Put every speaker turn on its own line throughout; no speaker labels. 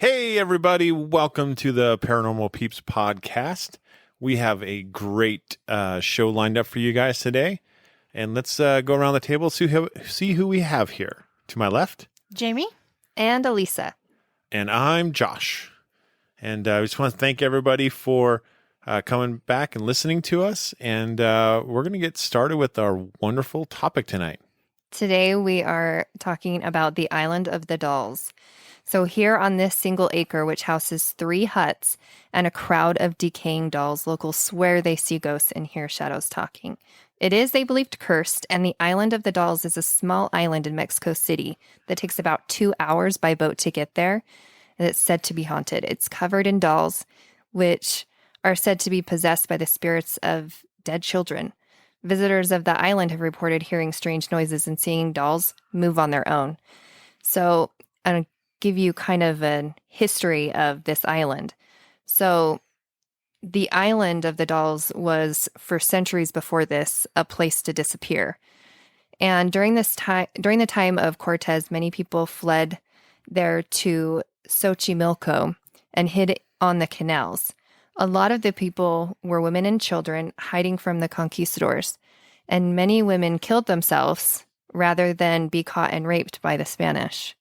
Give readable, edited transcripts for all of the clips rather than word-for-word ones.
Hey, everybody. Welcome to the Paranormal Peeps podcast. We have a great show lined up for you guys today. And let's go around the table, see who we have here. To my left,
Jamie
and Elisa.
And I'm Josh. And I just want to thank everybody for coming back and listening to us. And we're going to get started with our wonderful topic tonight.
Today we are talking about the Island of the Dolls. So here on this single acre, which houses 3 huts and a crowd of decaying dolls, locals swear they see ghosts and hear shadows talking. It is, they believed, cursed, and the Island of the Dolls is a small island in Mexico City that takes about 2 hours by boat to get there, and it's said to be haunted. It's covered in dolls, which are said to be possessed by the spirits of dead children. Visitors of the island have reported hearing strange noises and seeing dolls move on their own. So I'm give you kind of a history of this island. So the Island of the Dolls was, for centuries before this, a place to disappear. And during the time of Cortez, many people fled there to Xochimilco and hid on the canals. A lot of the people were women and children hiding from the conquistadors, and many women killed themselves rather than be caught and raped by the Spanish.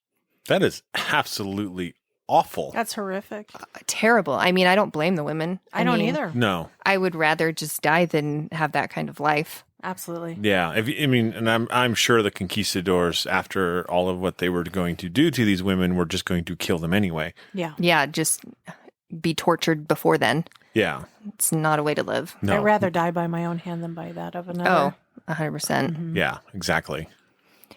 That is absolutely awful.
That's horrific.
Terrible. I mean, I don't blame the women.
I don't either.
No.
I would rather just die than have that kind of life.
Absolutely.
Yeah, and I'm sure the conquistadors, after all of what they were going to do to these women, were just going to kill them anyway.
Yeah.
Yeah, just be tortured before then.
Yeah.
It's not a way to live.
No.
I'd rather die by my own hand than by that of another.
Oh, 100%.
Mhm.
Yeah, exactly.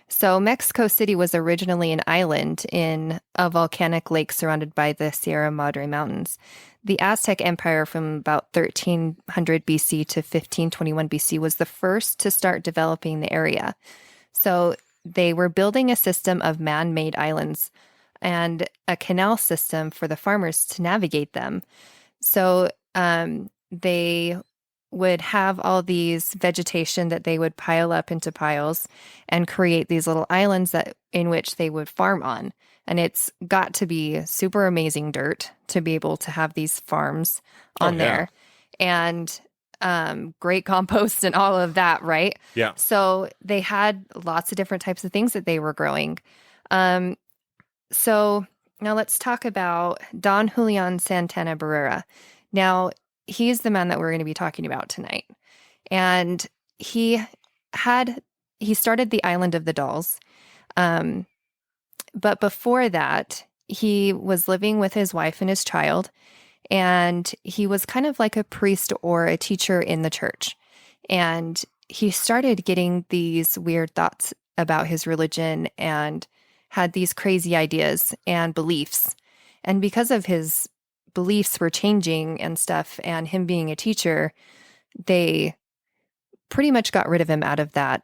So Mexico City was originally an island in a volcanic lake surrounded by the Sierra Madre Mountains. The Aztec Empire from about 1300 BC to 1521 BC was the first to start developing the area. So they were building a system of man-made islands and a canal system for the farmers to navigate them. So they would have all these vegetation that they would pile up into piles and create these little islands in which they would farm on. And it's got to be super amazing dirt to be able to have these farms on there. And great compost and all of that, right?
Yeah.
So they had lots of different types of things that they were growing. So now let's talk about Don Julian Santana Barrera. Now, he's the man that we're going to be talking about tonight. And he started the Island of the Dolls. But before that, he was living with his wife and his child, and he was kind of like a priest or a teacher in the church. And he started getting these weird thoughts about his religion and had these crazy ideas and beliefs. And because of his beliefs were changing and stuff, and him being a teacher, they pretty much got rid of him out of that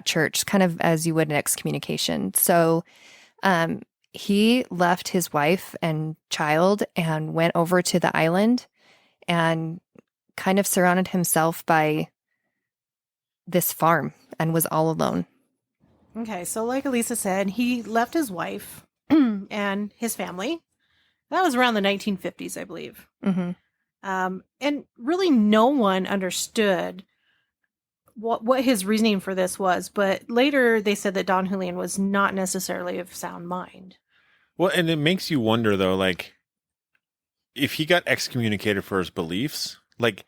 church, kind of as you would an excommunication. So he left his wife and child and went over to the island and kind of surrounded himself by this farm and was all alone.
Okay, so like Elisa said, he left his wife and his family. That was around the 1950s, I believe.
Mm-hmm.
And really no one understood what his reasoning for this was. But later they said that Don Julian was not necessarily of sound mind.
Well, and it makes you wonder, though, like, if he got excommunicated for his beliefs, like,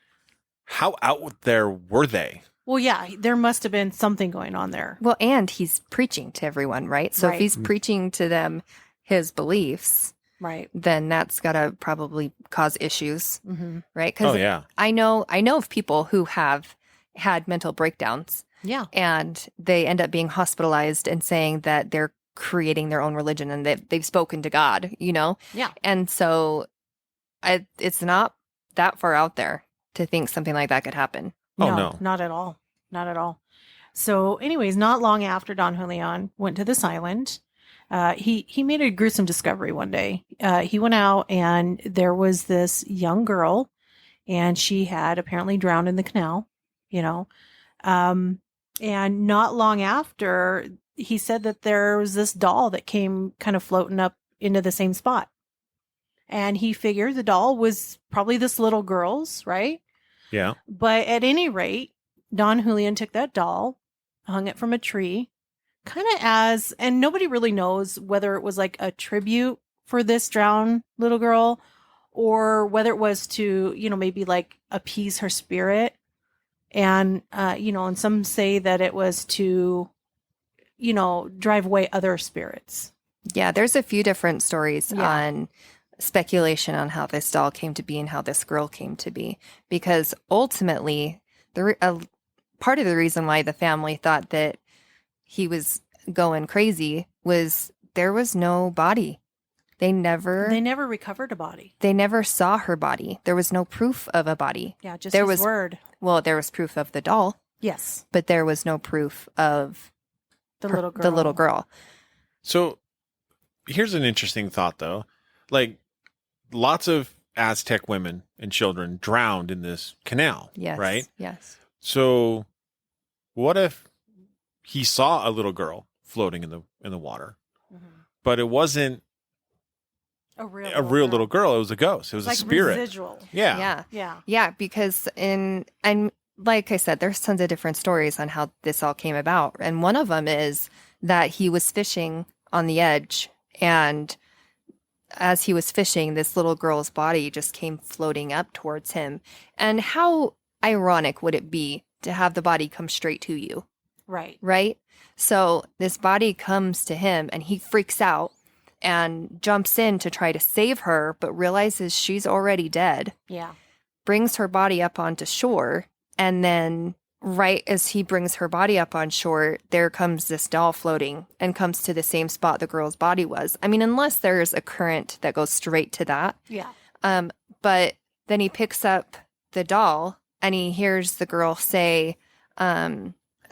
how out there were they?
Well, yeah, there must have been something going on there.
Well, and he's preaching to everyone, right? So
Right.
if he's preaching to them his beliefs,
Right.
then that's got to probably cause issues,
Mm-hmm.
right? Because
Oh, yeah.
I know of people who have had mental breakdowns,
Yeah.
and they end up being hospitalized and saying that they're creating their own religion and they've spoken to God, you know?
Yeah.
And so it's not that far out there to think something like that could happen.
Oh, no.
Not at all. Not at all. So anyways, not long after Don Julian went to this island, he made a gruesome discovery one day. He went out and there was this young girl, and she had apparently drowned in the canal, you know. And not long after, he said that there was this doll that came kind of floating up into the same spot. And he figured the doll was probably this little girl's, right?
Yeah.
But at any rate, Don Julian took that doll, hung it from a tree, kind of as, and nobody really knows whether it was like a tribute for this drowned little girl or whether it was to, maybe like appease her spirit. And, and some say that it was to, drive away other spirits.
Yeah, there's a few different stories on speculation on how this doll came to be and how this girl came to be. Because ultimately, part of the reason why the family thought that he was going crazy was there was no body. They never
recovered a body.
They never saw her body. There was no proof of a body.
Yeah, just his word.
Well, there was proof of the doll.
Yes.
But there was no proof of
the little girl.
So here's an interesting thought, though. Like, lots of Aztec women and children drowned in this canal.
Yes.
Right?
Yes.
So what if he saw a little girl floating in the water, but it wasn't a real little girl. It was a ghost. It was
like
a spirit.
Residual.
Yeah.
Yeah, because and like I said, there's tons of different stories on how this all came about. And one of them is that he was fishing on the edge, and as he was fishing, this little girl's body just came floating up towards him. And how ironic would it be to have the body come straight to you?
Right.
Right? So this body comes to him and he freaks out and jumps in to try to save her, but realizes she's already dead.
Yeah.
Brings her body up onto shore. And then right as he brings her body up on shore, there comes this doll floating and comes to the same spot the girl's body was. I mean, unless there's a current that goes straight to that.
Yeah.
But then he picks up the doll and he hears the girl say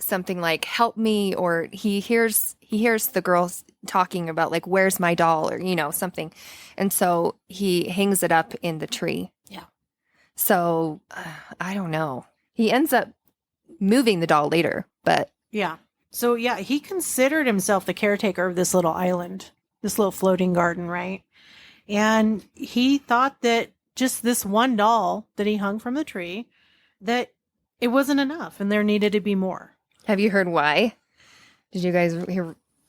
something like, help me, or he hears the girl talking about like, where's my doll, or, something. And so he hangs it up in the tree.
Yeah.
So I don't know. He ends up moving the doll later, but
yeah. So he considered himself the caretaker of this little island, this little floating garden, right? And he thought that just this one doll that he hung from the tree, that it wasn't enough and there needed to be more.
Have you heard why? Did you guys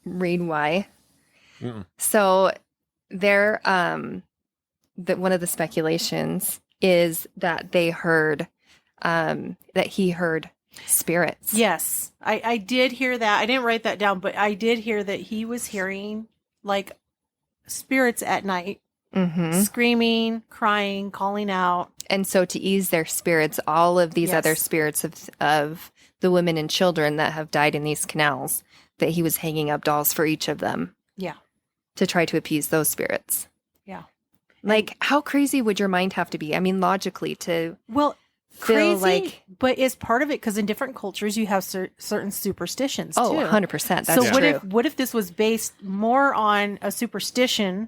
read why?
Mm-mm.
So there, that one of the speculations is that they heard, that he heard spirits.
Yes, I did hear that. I didn't write that down, but I did hear that he was hearing like spirits at night, screaming, crying, calling out.
And so to ease their spirits, all of these other spirits of the women and children that have died in these canals, that he was hanging up dolls for each of them.
Yeah.
To try to appease those spirits.
Yeah.
Like, how crazy would your mind have to be? I mean, logically to
feel
crazy,
like, but it's part of it because in different cultures you have certain superstitions too.
100%. That's
so
true.
what if this was based more on a superstition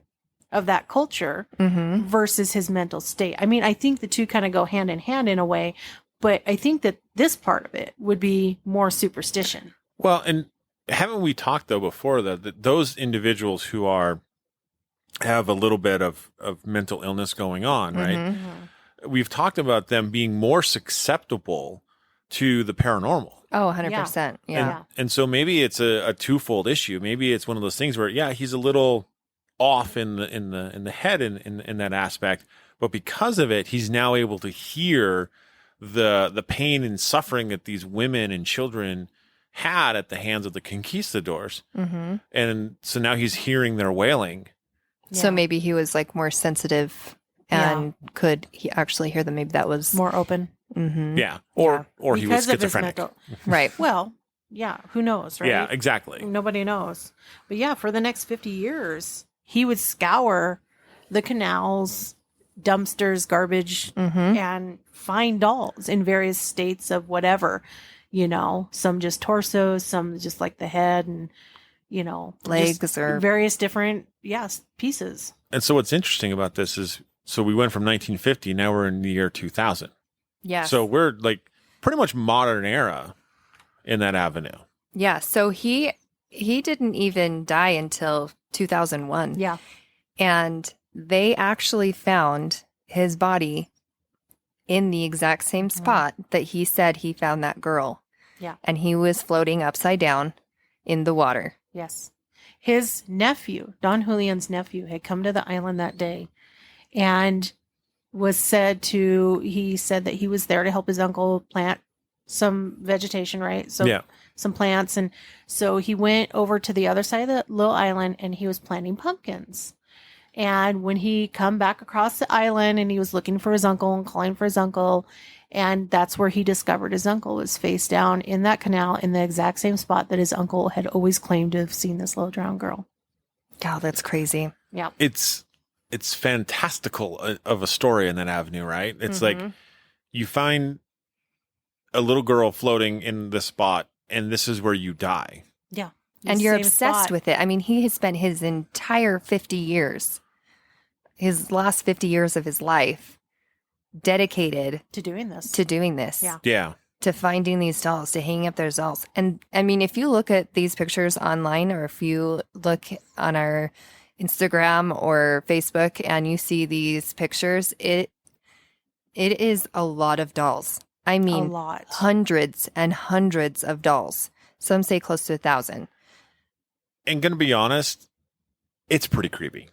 of that culture versus his mental state? I mean, I think the two kind of go hand in hand in a way, but I think that this part of it would be more superstition.
Well, and haven't we talked though before that those individuals who have a little bit of mental illness going on, right? We've talked about them being more susceptible to the paranormal.
Oh, 100%. Yeah.
And so maybe it's a twofold issue. Maybe it's one of those things where, he's a little off in the head in that aspect, but because of it, he's now able to hear the pain and suffering that these women and children had at the hands of the conquistadors. And so now he's hearing their wailing.
So maybe he was like more sensitive and could he actually hear them? Maybe that was
more open.
Yeah. Or he was schizophrenic.
Right.
Well, who knows, right?
Yeah, exactly.
Nobody knows. But for the next 50 years, he would scour the canals, dumpsters, garbage, and find dolls in various states of whatever, some just torsos, some just like the head and,
legs or
various different, pieces.
And so what's interesting about this is, so we went from 1950, now we're in the year 2000.
Yeah.
So we're like pretty much modern era in that avenue.
Yeah. So he didn't even die until 2001.
Yeah.
And they actually found his body in the exact same spot that he said he found that girl.
Yeah.
And he was floating upside down in the water.
Yes. His nephew, Don Julian's nephew, had come to the island that day and he said that he was there to help his uncle plant some vegetation, right? So some plants. And so he went over to the other side of the little island and he was planting pumpkins. And when he come back across the island and he was looking for his uncle and calling for his uncle, and that's where he discovered his uncle was face down in that canal in the exact same spot that his uncle had always claimed to have seen this little drowned girl.
God, that's crazy.
Yeah.
It's fantastical of a story in that avenue, right? It's like you find a little girl floating in the spot and this is where you die.
Yeah.
And you're obsessed with it. I mean, he has spent his entire 50 years, his last 50 years of his life dedicated
to doing this.
Yeah.
Yeah.
To finding these dolls, to hanging up those dolls. And I mean, if you look at these pictures online or if you look on our Instagram or Facebook and you see these pictures, it is a lot of dolls. I mean,
a lot.
Hundreds and hundreds of dolls. Some say close to 1,000.
And gonna be honest, it's pretty creepy.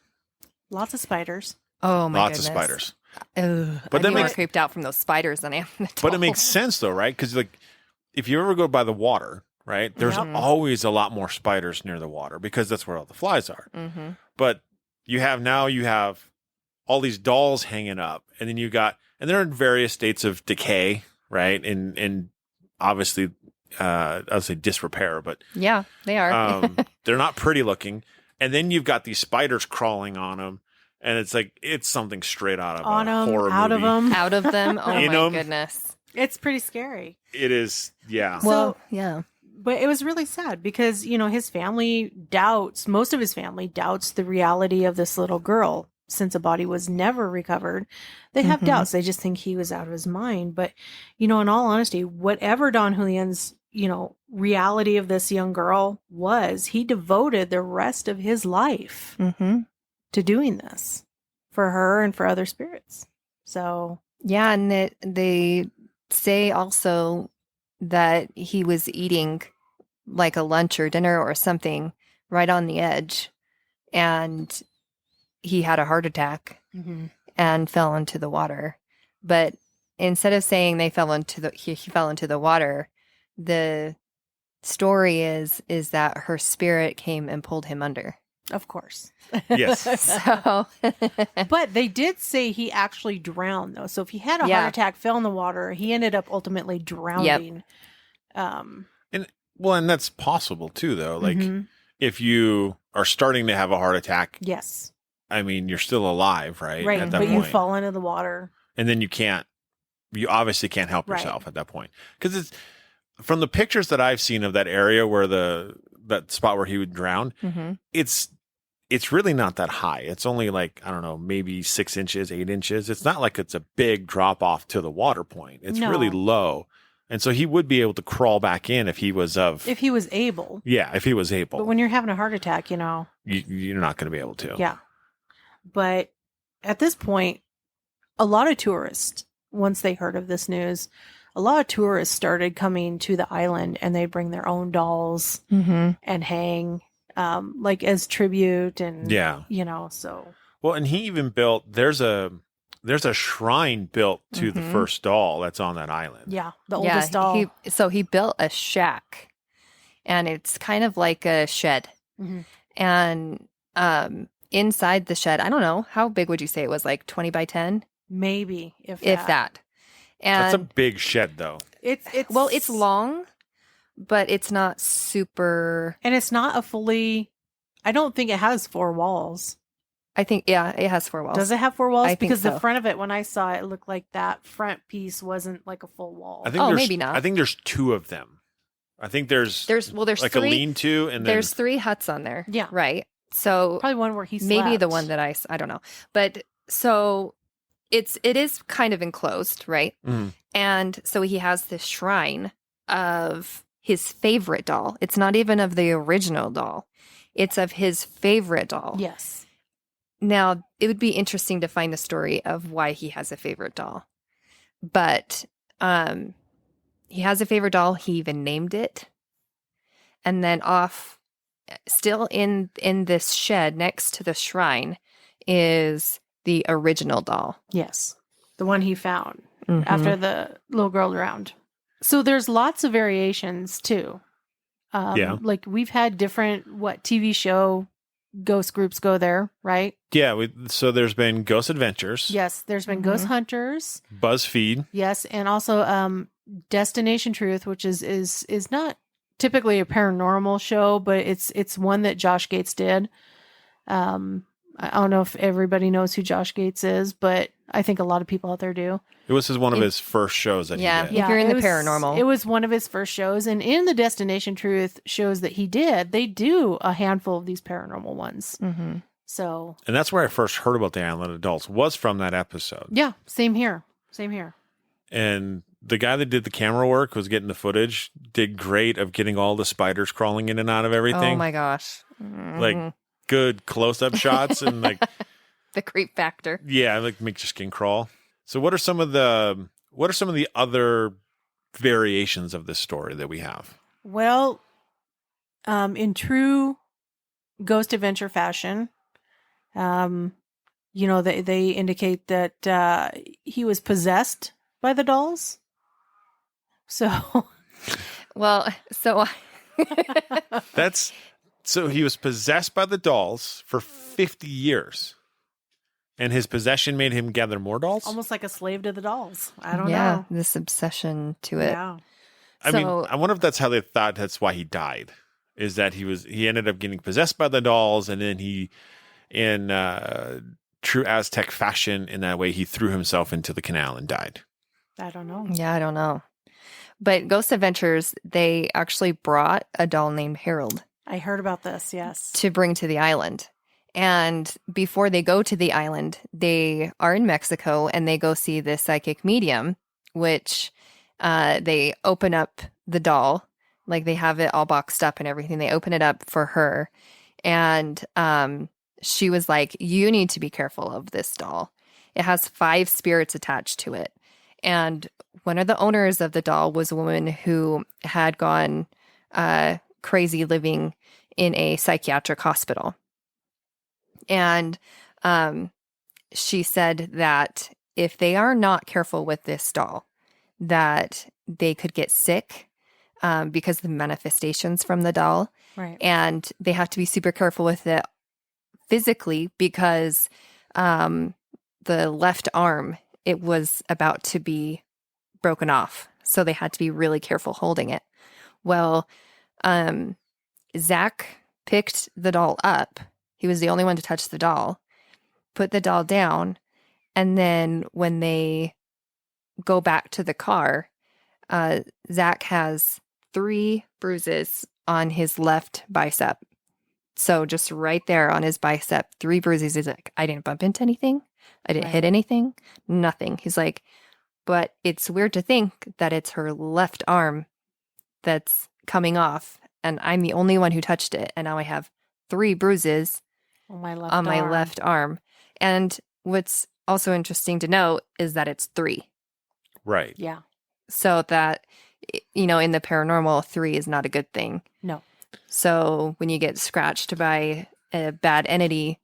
Lots of spiders.
Oh my
Lots
goodness.
of spiders.
Ugh,
But
I'm
that
more creeped out from those spiders than I am the dolls.
But it makes sense though, right? Because like if you ever go by the water, right, there's
Yep.
always a lot more spiders near the water because that's where all the flies are.
Mm-hmm.
But you have all these dolls hanging up, and then and they're in various states of decay, right? And obviously, I'll say disrepair, but
Yeah, they are.
they're not pretty looking. And then you've got these spiders crawling on them, and it's like it's something straight out of
On
a
'em,
horror
out
movie.
of them.
Out of them. Oh
In
my
'em.
goodness.
It's pretty scary.
It is, yeah.
Well, yeah.
But it was really sad because, his family most of his family doubts the reality of this little girl since a body was never recovered. They have doubts. They just think he was out of his mind. But, in all honesty, whatever Don Julian's, reality of this young girl was, he devoted the rest of his life to doing this for her and for other spirits. So.
Yeah. And they say also that he was eating like a lunch or dinner or something right on the edge, and he had a heart attack and fell into the water. But instead of saying he fell into the water, the story is that her spirit came and pulled him under.
Of course.
Yes.
So,
But they did say he actually drowned, though. So if he had a heart attack, fell in the water, he ended up ultimately drowning.
And that's possible too, though. Like if you are starting to have a heart attack,
yes,
I mean, you're still alive, right?
right.
At that
But
point.
you fall into the water,
and then you obviously can't help
Right.
yourself at that point. Because it's from the pictures that I've seen of that area where that spot where he would drown, it's really not that high. It's only like, I don't know, maybe 6 inches, 8 inches. It's not like it's a big drop off to the water point. It's
No.
really low. And so he would be able to crawl back in if he was
if he was able.
Yeah, if he was able.
But when you're having a heart attack,
you're not going to be able to.
Yeah. But at this point, a lot of tourists, once they heard of this news, a lot of tourists started coming to the island, and they bring their own dolls and hang, like as tribute, and so.
Well, and he even built. There's a shrine built to the first doll that's on that island.
Yeah, the oldest doll.
He built a shack, and it's kind of like a shed, and inside the shed, I don't know, how big would you say it was? Like 20 by 10,
maybe if
that. And
That's a big shed, though.
It's long, but it's not super.
And it's not a fully. I don't think it has 4 walls.
I think, yeah, it has 4 walls.
Does it have 4 walls?
I think
because
so.
the front of it, when I saw it, looked like that front piece wasn't like a full wall.
I think
maybe not.
I think there's 2 of them. I think there's like
3,
a lean-to, and then
there's 3 huts on there.
Yeah.
Right. So
Probably one where he slept.
maybe the one that I don't know. But so it is kind of enclosed, right? And so he has this shrine of his favorite doll. It's not even of the original doll. It's of his favorite doll.
Yes.
Now, it would be interesting to find the story of why he has a favorite doll. But he has a favorite doll. He even named it. And then still in this shed next to the shrine is the original doll.
Yes. The one he found
Mhm.
after the little girl drowned. So there's lots of variations too. Like we've had different, TV show ghost groups go there, right?
Yeah. So there's been Ghost Adventures.
Yes. There's been Ghost Hunters.
BuzzFeed.
Yes. And also Destination Truth, which is not typically a paranormal show, but it's one that Josh Gates did. I don't know if everybody knows who Josh Gates is, but I think a lot of people out there do.
It was one of his first shows that he did.
If you're in
it
the
was-
paranormal.
It was one of his first shows. And in the Destination Truth shows that he did, they do a handful of these paranormal ones.
Mm-hmm.
So,
And that's where I first heard about the Island of Dolls, was from that episode.
yeah, same here. Same here.
And the guy that did the camera work was getting the footage, did great of getting all the spiders crawling in and out of everything.
Oh my gosh. Mhm.
Like good close-up shots and like
the creep factor.
yeah, like make your skin crawl. So what are some of the other variations of this story that we have?
Well, in true Ghost Adventure fashion, they indicate that he was possessed by the dolls. So,
Well, so
So he was possessed by the dolls for 50 years. And his possession made him gather more dolls?
almost like a slave to the dolls. I don't
yeah,
know.
this obsession to it.
Yeah.
I mean, I wonder if that's how they thought that's why he died. Is that he ended up getting possessed by the dolls, and then he, in true Aztec fashion, in that way, he threw himself into the canal and died.
I don't know.
Yeah, I don't know. But Ghost Adventures, they actually brought a doll named Harold
I heard about this. Yes.
to bring to the island. And before they go to the island, they are in Mexico and they go see this psychic medium, which they open up the doll. Like they have it all boxed up and everything. They open it up for her. And she was like, you need to be careful of this doll. It has 5 spirits attached to it. And one of the owners of the doll was a woman who had gone crazy living in a psychiatric hospital. And she said that if they are not careful with this doll, that they could get sick because of the manifestations from the doll.
Right.
And they have to be super careful with it physically because the left arm, it was about to be broken off. So they had to be really careful holding it. Well, Zach picked the doll up. He was the only one to touch the doll, put the doll down, and then when they go back to the car, Zach has 3 bruises on his left bicep. So just right there on his bicep, 3 bruises. He's like, I didn't bump into anything. I didn't hit anything. Nothing. He's like, but it's weird to think that it's her left arm that's coming off, and I'm the only one who touched it. And now I have 3 bruises
On my left
on my left arm. And what's also interesting to note is that it's 3.
Right.
Yeah.
So that, in the paranormal, 3 is not a good thing.
No.
So when you get scratched by a bad entity,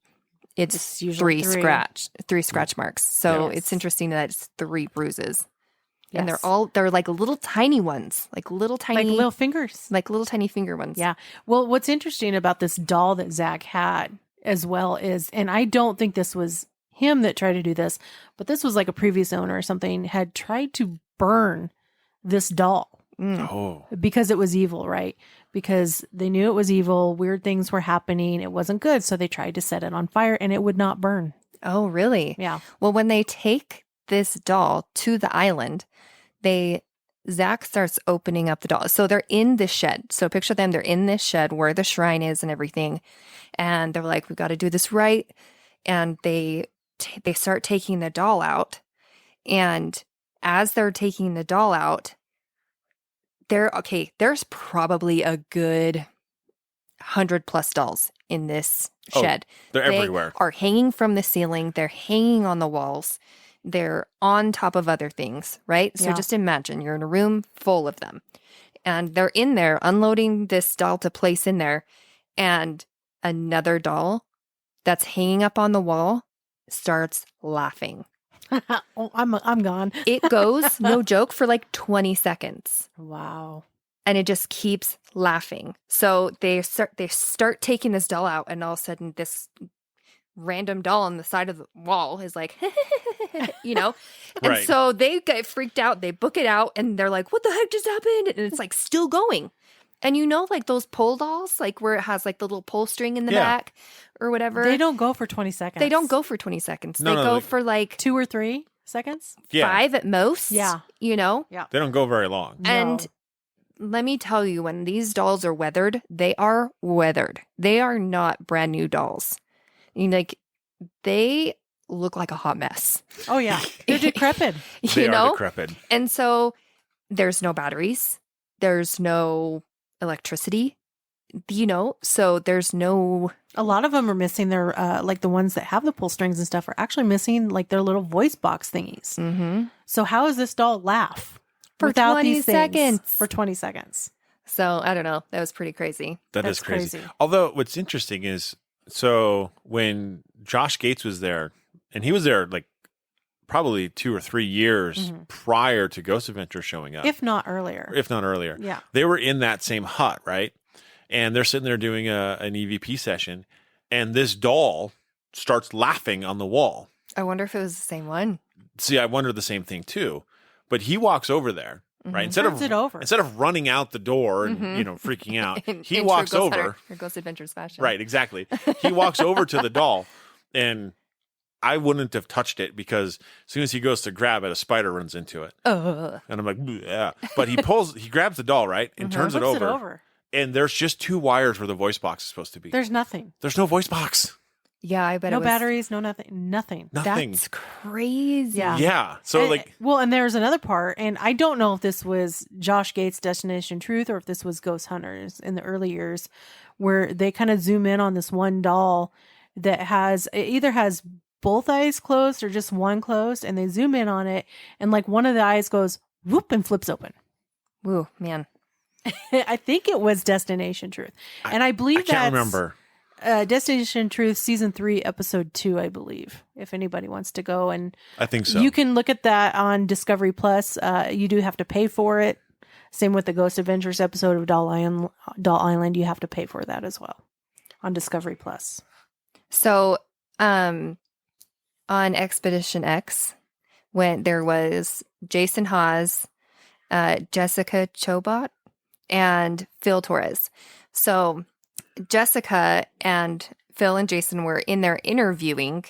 it's
It's usually
3 scratch marks. So
Yes.
it's interesting that it's 3 bruises.
Yes.
And they're like little tiny ones, like little tiny,
like little fingers.
like little tiny finger ones.
Yeah. Well, what's interesting about this doll that Zach had as well is, and I don't think this was him that tried to do this, but this was like a previous owner or something had tried to burn this doll
Oh.
because it was evil, right? Because they knew it was evil. Weird things were happening. It wasn't good. So they tried to set it on fire and it would not burn.
Oh, really?
Yeah.
Well, when they take this doll to the island, Zach starts opening up the doll. So they're in this shed. So picture them, they're in this shed where the shrine is and everything. And they're like, we've got to do this right. And they start taking the doll out. And as they're taking the doll out, there's probably a good 100+ dolls in this
Oh,
shed.
they're
They
everywhere.
are hanging from the ceiling. They're hanging on the walls. They're on top of other things, right? So
Yeah.
just imagine you're in a room full of them. And they're in there unloading this doll to place in there. And another doll that's hanging up on the wall starts laughing.
Oh, I'm gone.
It goes, no joke, for like 20 seconds.
Wow.
And it just keeps laughing. So they start taking this doll out, and all of a sudden this random doll on the side of the wall is like, you know? And
Right.
so they get freaked out. They book it out, and they're like, what the heck just happened? And it's like still going. And you know, like those pole dolls, like where it has like the little pull string in the
Yeah.
back or whatever.
They don't go for 20 seconds.
They don't go for 20 seconds.
No,
they
no,
go
like-
for like
2 or 3 seconds.
Yeah.
5 at most.
Yeah.
You know?
They don't go very long.
And let me tell you, when these dolls are weathered, they are weathered. They are not brand new dolls. You know, like, they look like a hot mess.
Oh yeah, they're decrepit.
They
You
are
know?
decrepit.
And so there's no batteries. There's no electricity. You know? So there's no...
A lot of them are missing their like the ones that have the pull strings and stuff are actually missing like their little voice box thingies.
Mm-hmm.
So how is this doll laugh
For
without
20
these things
seconds.
for 20 seconds?
So I don't know. That was pretty crazy.
That's
That's
crazy.
crazy.
Although what's interesting is, so when Josh Gates was there, and he was there like probably 2 or 3 years
Mhm.
prior to Ghost Adventure showing up,
If not earlier.
if not earlier.
Yeah.
They were in that same hut, right? And they're sitting there doing an EVP session, and this doll starts laughing on the wall.
I wonder if it was the same one.
See, I wonder the same thing too. But he walks over there, right?
Mhm.
Instead
Turns it over.
of running out the door and
Mhm.
freaking out, he
In
walks
true Ghost
over.
Hunter or Ghost Adventures fashion.
Right, exactly. He walks over to the doll, and I wouldn't have touched it because as soon as he goes to grab it, a spider runs into it,
Ugh.
and I'm like, yeah. But he grabs the doll, right, and turns
Flips
it over, and there's just 2 wires where the voice box is supposed to be.
There's nothing.
There's no voice box,
Yeah, I bet
No
it was.
batteries, no nothing. Nothing.
nothing.
That's crazy.
Yeah.
Yeah. So
And-
like,
well, and there's another part, and I don't know if this was Josh Gates' Destination Truth or if this was Ghost Hunters in the early years, where they kind of zoom in on this one doll that either has both eyes closed or just one closed, and they zoom in on it, and like one of the eyes goes whoop and flips open.
Woo, man.
I think it was Destination Truth, and I believe
I can't remember.
Destination Truth season 3 episode 2, I believe. If anybody wants to go, and
I think so.
you can look at that on Discovery Plus. You do have to pay for it. Same with the Ghost Adventures episode of Doll Island. You have to pay for that as well on Discovery Plus.
So, on Expedition X, when there was Jason Hawes, Jessica Chobot, and Phil Torres. So, Jessica and Phil and Jason were in there interviewing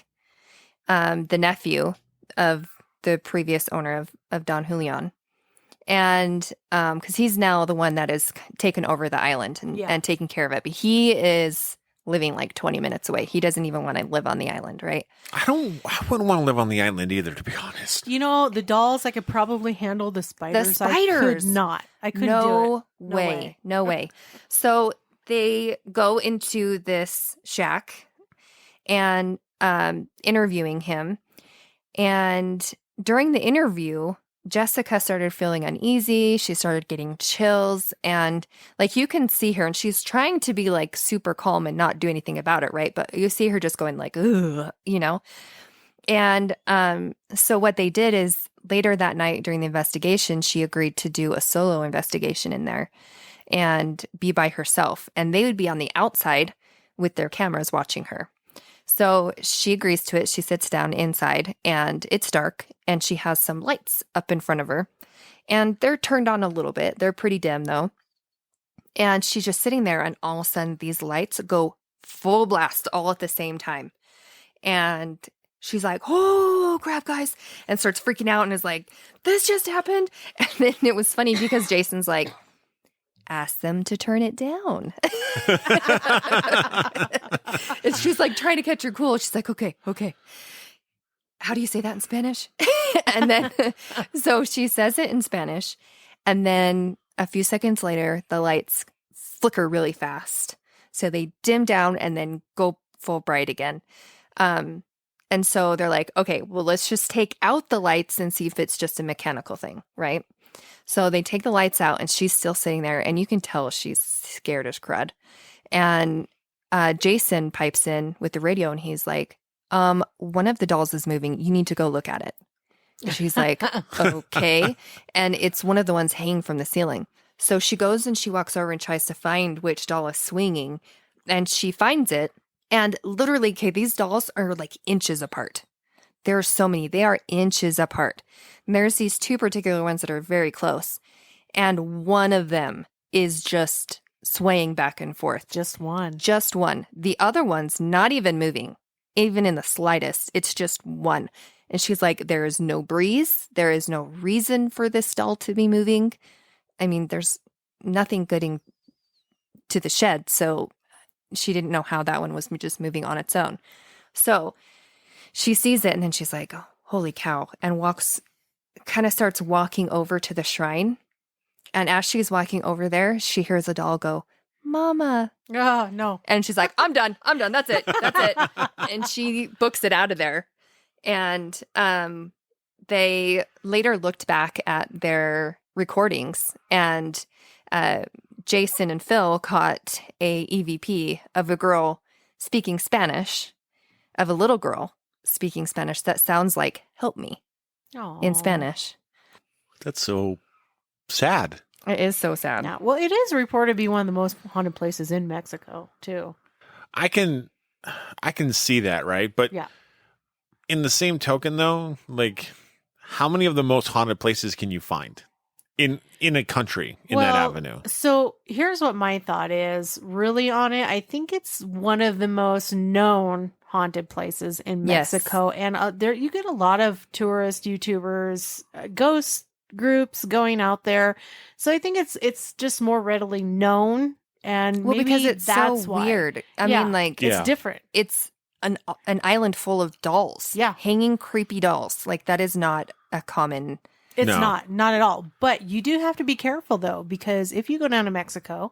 the nephew of the previous owner of Don Julian. And because he's now the one that has taken over the island and taking care of it. But he is living like 20 minutes away. He doesn't even want to live on the island, right?
I wouldn't want to live on the island either, to be honest.
You know, the dolls, I could probably handle. The spiders, I
spiders.
could not. I couldn't
No
do it.
way. No way. So they go into this shack and interviewing him. And during the interview, Jessica started feeling uneasy. She started getting chills. And like you can see her, and she's trying to be like super calm and not do anything about it, right? But you see her just going like, ugh, you know? And so what they did is later that night during the investigation, she agreed to do a solo investigation in there and be by herself. And they would be on the outside with their cameras watching her. So she agrees to it. She sits down inside and it's dark and she has some lights up in front of her and they're turned on a little bit. They're pretty dim though. And she's just sitting there and all of a sudden these lights go full blast all at the same time. And she's like, oh, crap, guys. And starts freaking out and is like, this just happened. And then it was funny because Jason's like, ask them to turn it down. And she's like trying to catch her cool. She's like, okay. How do you say that in Spanish? And then, so she says it in Spanish. And then a few seconds later, the lights flicker really fast. So they dim down and then go full bright again. And so they're like, okay, well, let's just take out the lights and see if it's just a mechanical thing, right? So they take the lights out and she's still sitting there and you can tell she's scared as crud. And Jason pipes in with the radio and he's like, one of the dolls is moving. You need to go look at it. And she's like, okay. And it's one of the ones hanging from the ceiling. So she goes and she walks over and tries to find which doll is swinging. And she finds it. And literally, okay, these dolls are like inches apart. There are so many. They are inches apart. And there's these two particular ones that are very close. And one of them is just swaying back and forth.
Just one.
Just one. The other one's not even moving, even in the slightest. It's just one. And she's like, there is no breeze. There is no reason for this doll to be moving. I mean, there's nothing getting to the shed. So she didn't know how that one was just moving on its own. So she sees it and then she's like, oh, holy cow, and kind of starts walking over to the shrine. And as she's walking over there, she hears a doll go, Mama.
Oh, no.
And she's like, I'm done. That's it. And she books it out of there. And they later looked back at their recordings and Jason and Phil caught a EVP of a girl speaking Spanish, of a little girl speaking Spanish that sounds like help me in Spanish.
That's so sad.
It is so sad.
Yeah. Well, it is reported to be one of the most haunted places in Mexico, too.
I can see that, right? But
yeah.
In the same token, though, like, how many of the most haunted places can you find in a country in that avenue?
So here's what my thought is really on it. I think it's one of the most known haunted places in Mexico. Yes. And there you get a lot of tourist YouTubers, ghost groups going out there. So I think it's just more readily known. And maybe
because it's
that's
so
why.
Weird. I mean, like,
it's different.
It's an island full of dolls.
Yeah.
Hanging creepy dolls. Like, that is not a common...
It's not at all. But you do have to be careful, though, because if you go down to Mexico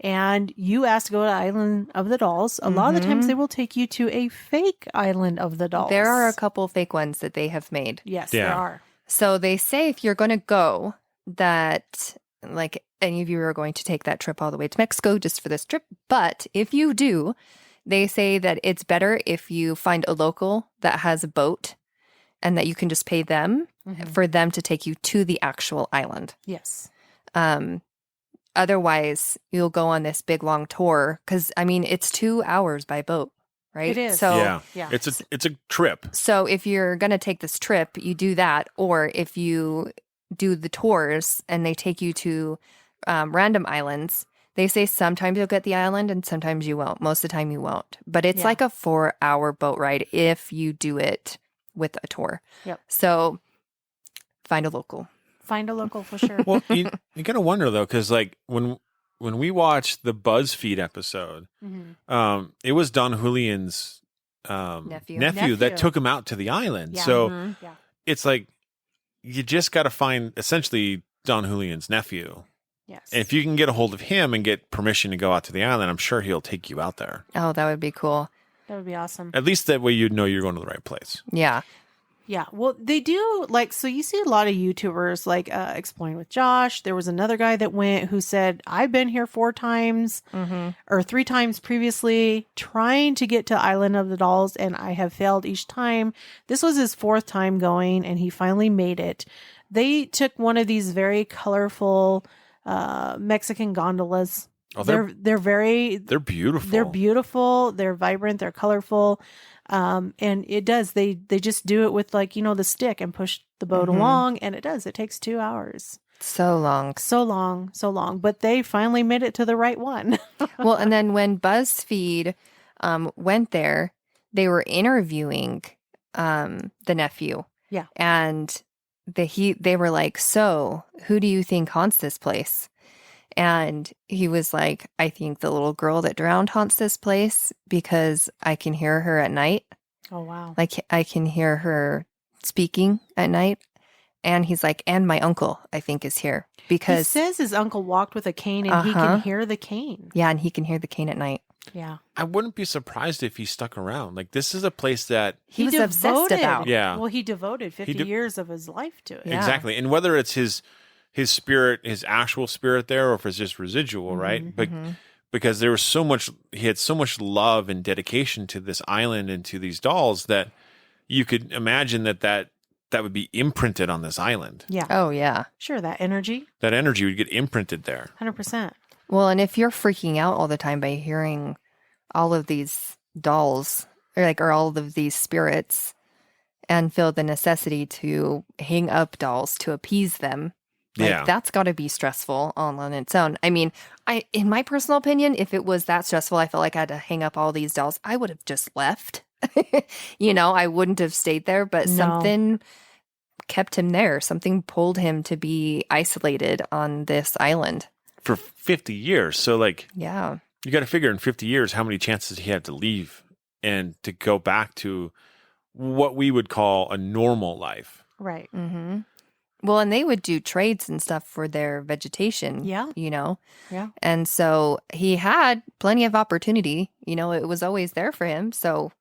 and you ask to go to Island of the Dolls, a lot of the times they will take you to a fake Island of the Dolls.
There are a couple fake ones that they have made.
Yes, there are.
So they say if you're going to go, that, like, any of you are going to take that trip all the way to Mexico just for this trip. But if you do, they say that it's better if you find a local that has a boat and that you can just pay them for them to take you to the actual island.
Yes.
Otherwise, you'll go on this big long tour because, I mean, it's 2 hours by boat, right?
It is.
So yeah. It's a trip.
So if you're going to take this trip, you do that. Or if you do the tours and they take you to random islands, they say sometimes you'll get the island and sometimes you won't. Most of the time you won't. But it's like a 4-hour boat ride if you do it with a tour.
Yep.
So find a local.
Find a local for sure.
Well, you gotta wonder though, because like when we watched the BuzzFeed episode, it was Don Julian's nephew that took him out to the island. Yeah. So it's like you just got to find essentially Don Julian's nephew.
Yes.
And if you can get a hold of him and get permission to go out to the island, I'm sure he'll take you out there.
Oh, that would be cool.
That would be awesome.
At least that way you'd know you're going to the right place.
Yeah.
Yeah. Well, they do, like, so you see a lot of YouTubers like Exploring with Josh. There was another guy that went who said, I've been here 4 times or 3 times previously trying to get to Island of the Dolls, and I have failed each time. This was his 4th time going, and he finally made it. They took one of these very colorful Mexican gondolas.
Oh,
they're
beautiful.
They're beautiful. They're vibrant. They're colorful. And it does. They just do it with, like, the stick and push the boat along, and it does. It takes 2 hours.
So long.
But they finally made it to the right one.
Well, and then when BuzzFeed went there, they were interviewing the nephew.
Yeah.
And they were like, so who do you think haunts this place? And he was like, I think the little girl that drowned haunts this place because I can hear her at night.
Oh, wow.
Like, I can hear her speaking at night. And he's like, and my uncle, I think, is here.
He
Because,
says his uncle walked with a cane and he can hear the cane.
yeah, and he can hear the cane at night.
Yeah.
I wouldn't be surprised if he stuck around. Like, this is a place that
He was obsessed about.
Yeah.
Well, he devoted 50 years of his life to it.
Yeah.
exactly, and whether it's his spirit, his actual spirit there, or if it's just residual, right? But because there was he had so much love and dedication to this island and to these dolls that you could imagine that would be imprinted on this island.
Yeah.
Oh, yeah.
Sure, that energy,
That energy would get imprinted there.
100%.
Well, and if you're freaking out all the time by hearing all of these dolls or all of these spirits and feel the necessity to hang up dolls to appease them, that's got to be stressful all on its own. I mean, in my personal opinion, if it was that stressful, I felt like I had to hang up all these dolls, I would have just left. I wouldn't have stayed there, but something kept him there. Something pulled him to be isolated on this island.
For 50 years. So, like,
Yeah.
you got to figure in 50 years how many chances he had to leave and to go back to what we would call a normal life.
Right.
Mm-hmm. Well, and they would do trades and stuff for their vegetation.
Yeah.
Yeah. And so he had plenty of opportunity. It was always there for him. So,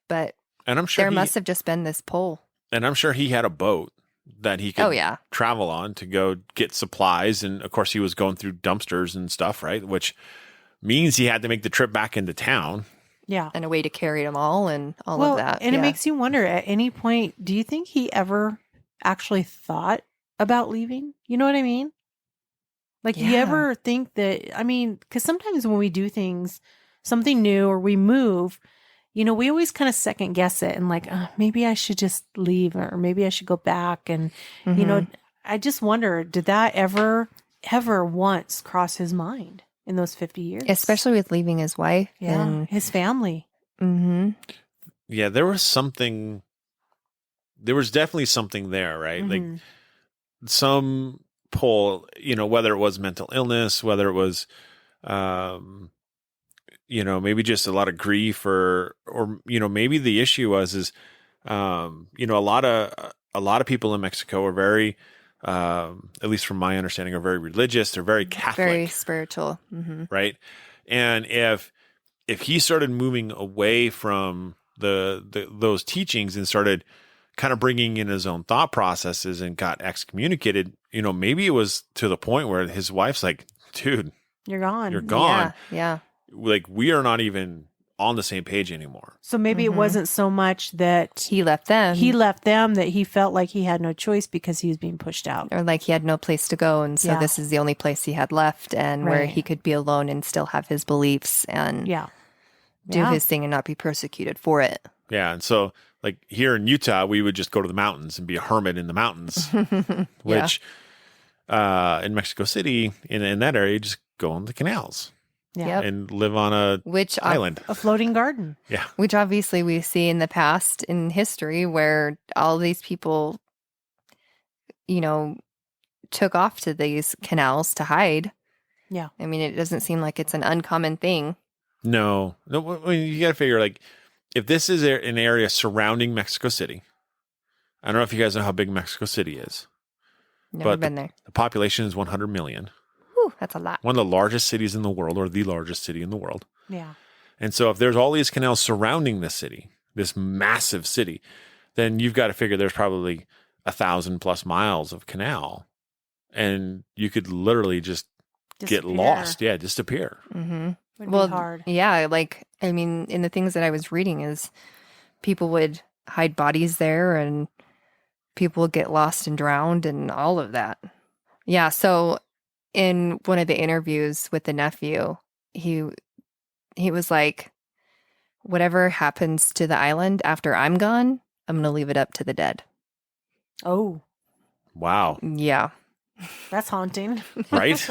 but
And I'm sure
there must have just been this pull.
And I'm sure he had a boat that he could travel on to go get supplies. And of course, he was going through dumpsters and stuff, right? Which means he had to make the trip back into town.
Yeah.
And a way to carry them all and all of that.
And it makes you wonder, at any point, do you think he ever actually thought about leaving? You know what I mean? Like, do you ever think that, because sometimes when we do things, something new, or we move, we always kind of second guess it and like, maybe I should just leave, or maybe I should go back. And, I just wonder, did that ever once cross his mind in those 50 years?
Especially with leaving his wife and
his family.
Mm-hmm.
Yeah, there was definitely something there, right? Like some pull, whether it was mental illness, whether it was, maybe just a lot of grief or maybe the issue is a lot of people in Mexico are very, at least from my understanding, are very religious. They're very Catholic,
very spiritual. Mm-hmm.
Right. And if he started moving away from those teachings and started kind of bringing in his own thought processes and got excommunicated, maybe it was to the point where his wife's like, dude,
you're gone.
You're gone.
Yeah.
Like, we are not even on the same page anymore.
So maybe it wasn't so much that
he left them.
That he felt like he had no choice because he was being pushed out.
Or like he had no place to go. And so this is the only place he had left, and where he could be alone and still have his beliefs and do his thing and not be persecuted for it.
Yeah. And so, like, here in Utah, we would just go to the mountains and be a hermit in the mountains, which in Mexico City, in that area, you just go on the canals.
Yeah.
And live on a island.
A floating garden.
Yeah.
Which obviously we see in the past in history where all these people, took off to these canals to hide.
Yeah.
I mean, it doesn't seem like it's an uncommon thing.
No. I mean, you got to figure, like, if this is an area surrounding Mexico City, I don't know if you guys know how big Mexico City is.
Never been there.
The population is 100 million.
Whew, that's a lot.
One of the largest cities in the world, or the largest city in the world.
Yeah.
And so if there's all these canals surrounding this city, this massive city, then you've got to figure there's probably 1,000+ miles of canal. And you could literally just get lost. Yeah, disappear.
Mm-hmm.
Would be hard.
Yeah, like, I mean, in the things that I was reading is people would hide bodies there and people would get lost and drowned and all of that. Yeah, so in one of the interviews with the nephew, he was like, whatever happens to the island after I'm gone, I'm going to leave it up to the dead.
Oh.
Wow.
Yeah.
That's haunting.
Right?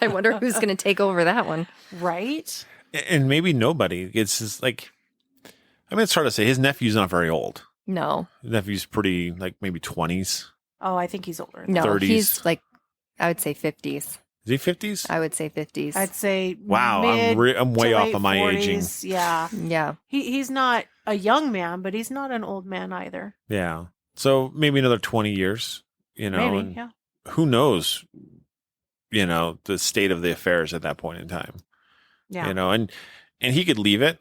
I wonder who's going to take over that one.
Right?
And maybe nobody. It's just like, I mean, it's hard to say. His nephew's not very old.
No.
His nephew's pretty, like, maybe 20s.
Oh, I think he's older.
No,
30s.
He's like, I would say 50s.
Is he 50s?
I would say 50s.
I'd say
wow, I'm way off on my
40s.
aging.
Yeah.
Yeah.
He's not a young man, but he's not an old man either.
Yeah. So maybe another 20 years. you know,
Maybe,
and
yeah.
who knows, you know, the state of the affairs at that point in time,
Yeah.
you know, and he could leave it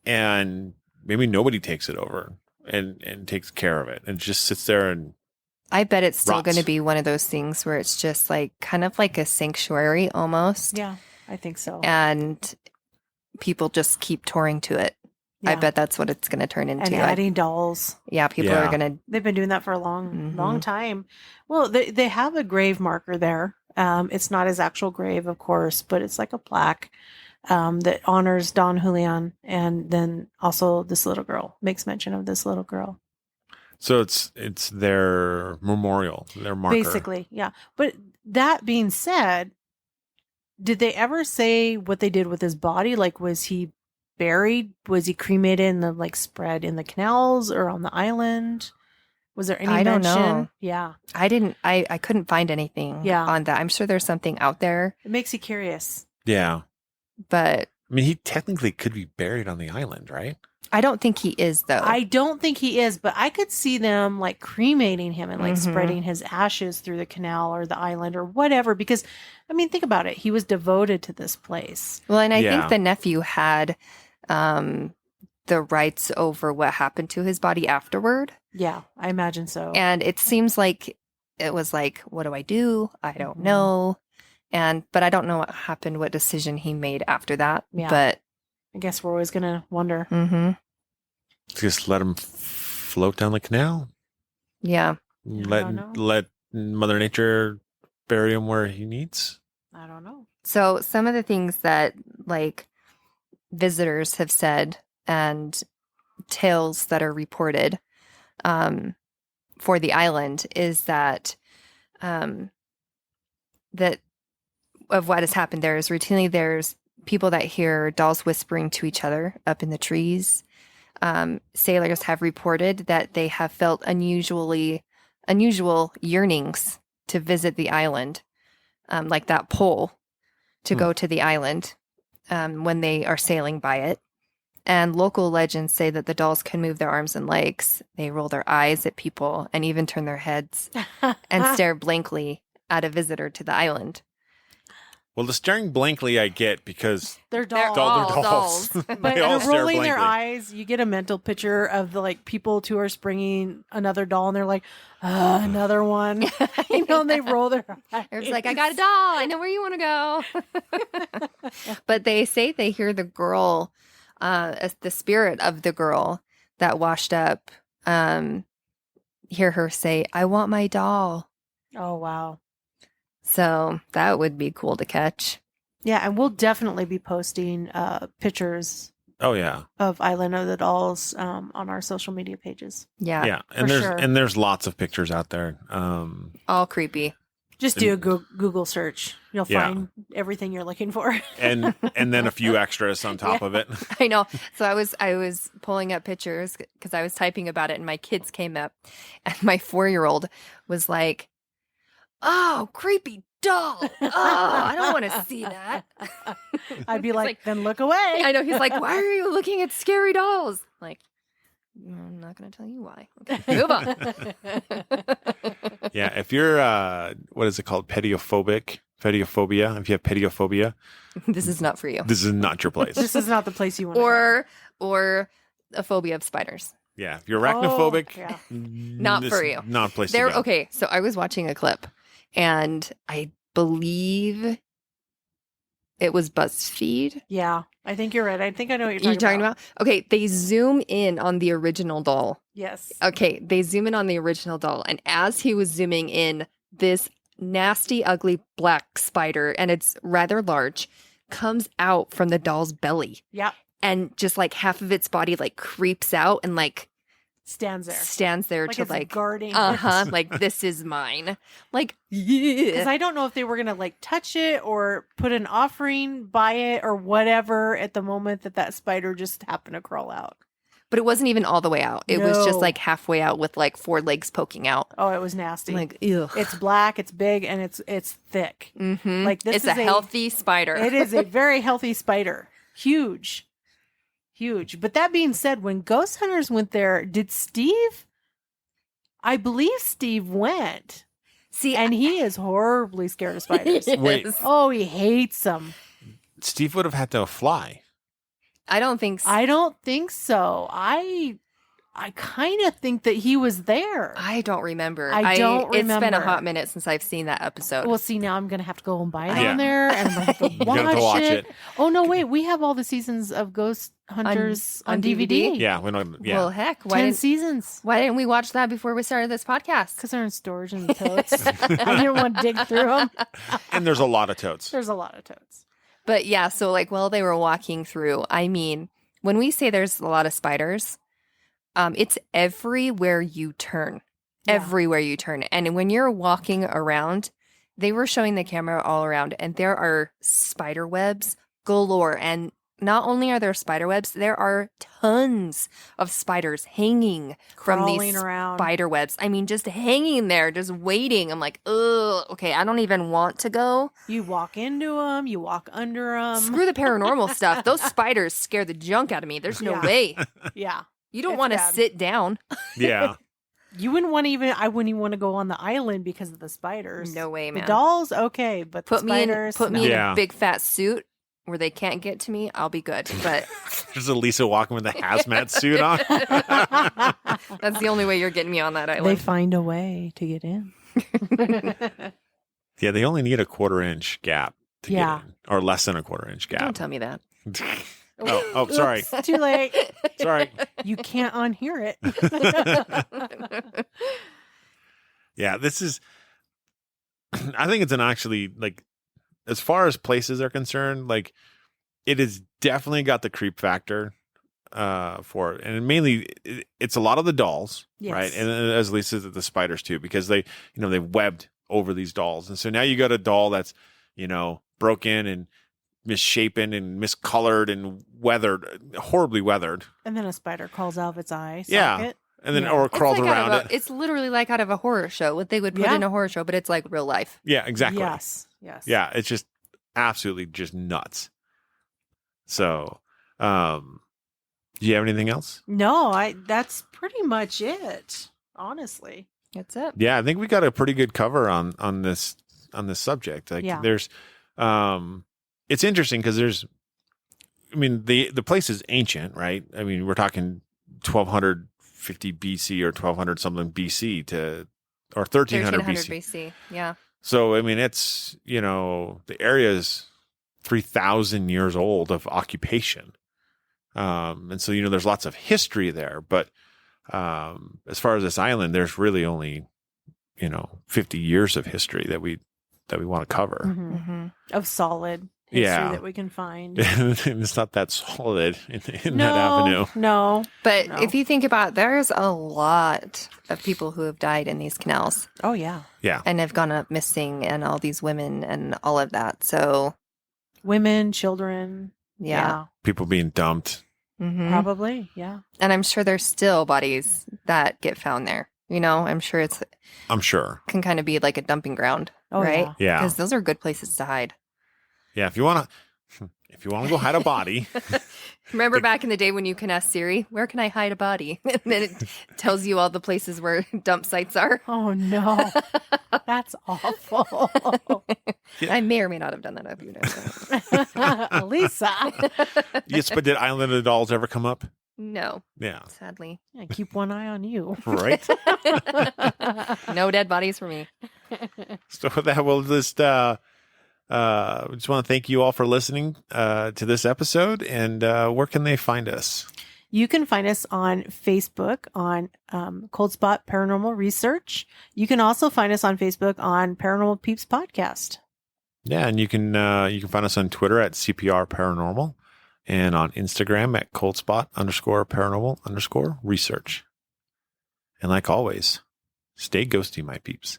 and maybe nobody takes it over and takes care of it and just sits there and
I bet it's still
rots.
going to be one of those things where it's just like kind of like a sanctuary almost.
Yeah, I think so.
And people just keep touring to it. I
Yeah.
bet that's what it's going to turn into.
And adding dolls.
Yeah, people
Yeah.
are going to.
They've been doing that for a long
Mhm.
time. Well, they have a grave marker there. It's not his actual grave, of course, but it's like a plaque that honors Don Julian, and then also this little girl, makes mention of this little girl.
So it's their memorial, their marker.
Basically, yeah. But that being said, did they ever say what they did with his body? Like, was he buried? Was he cremated and then like spread in the canals or on the island? Was there any
I don't
mention?
know.
Yeah.
I couldn't find anything on that. I'm sure there's something out there,
It makes you curious.
Yeah.
but
I mean, he technically could be buried on the island, right?
I don't think he is, though.
I don't think he is, but I could see them like cremating him and like
Mhm.
spreading his ashes through the canal or the island or whatever. Because, I mean, think about it. He was devoted to this place.
Well, and I
Yeah.
think the nephew had the rights over what happened to his body afterward.
Yeah, I imagine so.
And it seems like it was like, what do I do? I don't
Mhm.
know. But I don't know what happened, what decision he made after that.
Yeah.
But
I guess we're always going to wonder.
mhm.
Just let him float down the canal.
Yeah.
don't know.
Let Mother Nature bury him where he needs.
I don't know.
So some of the things that like visitors have said and tales that are reported for the island is that that of what has happened there is routinely there's people that hear dolls whispering to each other up in the trees. Sailors have reported that they have felt unusual yearnings to visit the island, like that pull to go to the island when they are sailing by it. And local legends say that the dolls can move their arms and legs. They roll their eyes at people and even turn their heads and stare blankly at a visitor to the island.
Well, the staring blankly I get because
They're
They're
dolls.
all
they're dolls.
dolls.
But
They all
they're
stare
rolling their
blankly.
eyes. You get a mental picture of the like people who are springing another doll, and they're like, another one. You know, and they roll their eyes.
It's like, I got a doll. I know where you want to go. But they say they hear the girl, the spirit of the girl that washed up, hear her say, I want my doll.
Oh wow.
So that would be cool to catch.
Yeah, and we'll definitely be posting pictures
oh yeah,
of Island of the Dolls on our social media pages.
Yeah.
yeah, and
for
there's
sure.
there's lots of pictures out there.
All creepy.
Just do a Google search. You'll
Yeah.
find everything you're looking for.
and then a few extras on top of it.
I know. So I was pulling up pictures because I was typing about it and my kids came up and my 4-year-old was like, oh, creepy doll. Oh, I don't want to see that.
I'd be
It's
like,
like-
then look away.
I know. He's like, why are you looking at scary dolls? Like, I'm not going to tell you why. Okay, move on.
Yeah, if you're what is it called, pediophobia, if you have pediophobia,
This is not for you.
this is not your place.
This is not the place you want to
Or a phobia of spiders.
Yeah, if you're arachnophobic,
yeah.
Not
this
for
is
you.
not a place
There.
to go.
Okay, so I was watching a clip, and I believe it was BuzzFeed.
Yeah, I think you're right. I think I know what
You're
you're
talking about? Okay, they zoom in on the original doll.
Yes.
Okay, they zoom in on the original doll, and as he was zooming in, this nasty, ugly black spider, and it's rather large, comes out from the doll's belly,
Yeah.
and just like half of its body like creeps out and like
Stands there.
stands there
Like
to
it's
like
guarding.
like this is mine. Like
Because
yeah.
I don't know if they were going to like touch it or put an offering by it or whatever at the moment that spider just happened to crawl out.
But it wasn't even all the way out. It was
No.
just like halfway out with like 4 legs poking out.
Oh, it was nasty.
Like ew.
It's black, it's big, and it's thick.
Mhm.
like, this
it's
is
a
a-
healthy spider.
It is a very healthy spider. Huge. But that being said, when ghost hunters went there, did Steve? I believe Steve went.
See,
And he is horribly scared of spiders.
Wait.
Oh, he hates them.
Steve would have had to fly.
I don't think so.
I don't think so. I kind of think that he was there.
I don't remember.
I don't
It's been a
remember.
hot minute since I've seen that episode.
Well, see, now I'm going to have to go and buy it
Yeah.
on there, and I'm going to have to
You're gonna have to watch it.
Oh, no, wait. We have all the seasons of Ghost Hunters
On
on
DVD?
DVD.
Yeah, we don't. Yeah,
Well, heck,
10 seasons.
why didn't we watch that before we started this podcast?
Because they're in storage in the totes. I didn't want to dig through them.
and there's a lot of totes.
There's a lot of totes.
But yeah, so like while they were walking through, I mean, when we say there's a lot of spiders, it's everywhere you turn.
Yeah.
Everywhere you turn. And when you're walking around, they were showing the camera all around, and there are spider webs galore. And not only are there spider webs, there are tons of spiders hanging from
Crawling
these
around.
spider webs. I mean, just hanging there, just waiting. I'm like, ugh, okay, I don't even want to go.
You walk into them, you walk under them.
Screw the paranormal stuff. Those spiders scare the junk out of me. There's no
Yeah.
way.
Yeah.
You don't
It's
want to
bad.
sit down.
Yeah,
You wouldn't want to even, I wouldn't even want to go on the island because of the spiders.
No way,
The
man.
dolls, okay, but
Put
the
me in
spiders,
put me
no.
in
Yeah.
a big fat suit where they can't get to me. I'll be good. But
there's Elisa walking with a hazmat suit on.
that's the only way you're getting me on that
They
island.
find a way to get in.
Yeah, they only need a 1/4 inch gap to
Yeah.
get in, or less than a 1/4 inch
Don't
gap.
tell me that.
Oh, sorry,
Oops, too late.
sorry.
You can't unhear it.
Yeah, this is. I think it's an actually like, as far as places are concerned, like it has definitely got the creep factor for it, and mainly it's a lot of the dolls,
Yes.
right? And as Lisa said, the spiders too, because they they've webbed over these dolls, and so now you got a doll that's broken and misshapen and miscolored and weathered, horribly weathered,
And then a spider crawls out of its eye
Yeah.
socket.
and then
Yeah.
or
It's
crawls
like out
around
of
it.
It's literally like out of a horror show, what they would put
Yeah.
in a horror show, but it's like real life.
Yeah, exactly.
Yes. Yes.
Yeah, it's just absolutely just nuts. So, do you have anything else?
No, that's pretty much it, honestly.
That's it.
Yeah, I think we got a pretty good cover on this subject. Like,
Yeah.
there's, it's interesting because the place is ancient, right? I mean, we're talking 1250 BC or 1200 something BC or 1300 BC.
BC. Yeah.
So, I mean, it's, the area is 3,000 years old of occupation. And so, there's lots of history there, but, as far as this island, there's really only, 50 years of history that we want to cover.
Mhm.
Mm-hmm.
Of solid history
Yeah.
that we can find.
And it's not that solid in
no,
that avenue.
No.
But
No.
if you think about it, there's a lot of people who have died in these canals
Oh, yeah.
Yeah.
and have gone up missing, and all these women and all of that. So,
Women, children.
yeah.
People being dumped.
Mhm.
Probably. Yeah.
And I'm sure there's still bodies that get found there. I'm sure it's
I'm sure.
can kind of be like a dumping ground,
Oh,
right?
yeah.
Yeah.
Because those are good places to hide.
Yeah. If you want to go hide a body,
Remember back in the day when you can ask Siri, where can I hide a body? And then it tells you all the places where dump sites are.
Oh, no. That's awful.
I may or may not have done that.
Lisa.
yes, but did Island of the Dolls ever come up?
No,
Yeah.
sadly.
Yeah, keep one eye on you.
Right.
No dead bodies for me.
So with that, we'll just want to thank you all for listening to this episode. And where can they find us?
You can find us on Facebook on Cold Spot Paranormal Research. You can also find us on Facebook on Paranormal Peeps Podcast.
Yeah, and you can find us on Twitter at CPR Paranormal and on Instagram at coldspot_paranormal_research. And like always, stay ghosty, my peeps.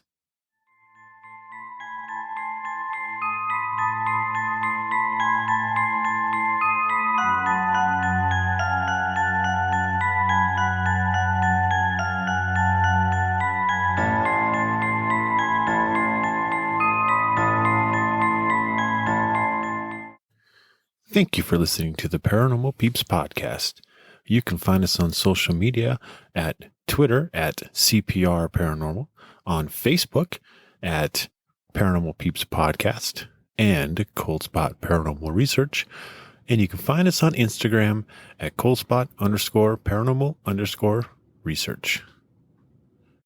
Thank you for listening to the Paranormal Peeps podcast. You can find us on social media at Twitter at CPR Paranormal, on Facebook at Paranormal Peeps Podcast and Cold Spot Paranormal Research. And you can find us on Instagram at coldspot_paranormal_research.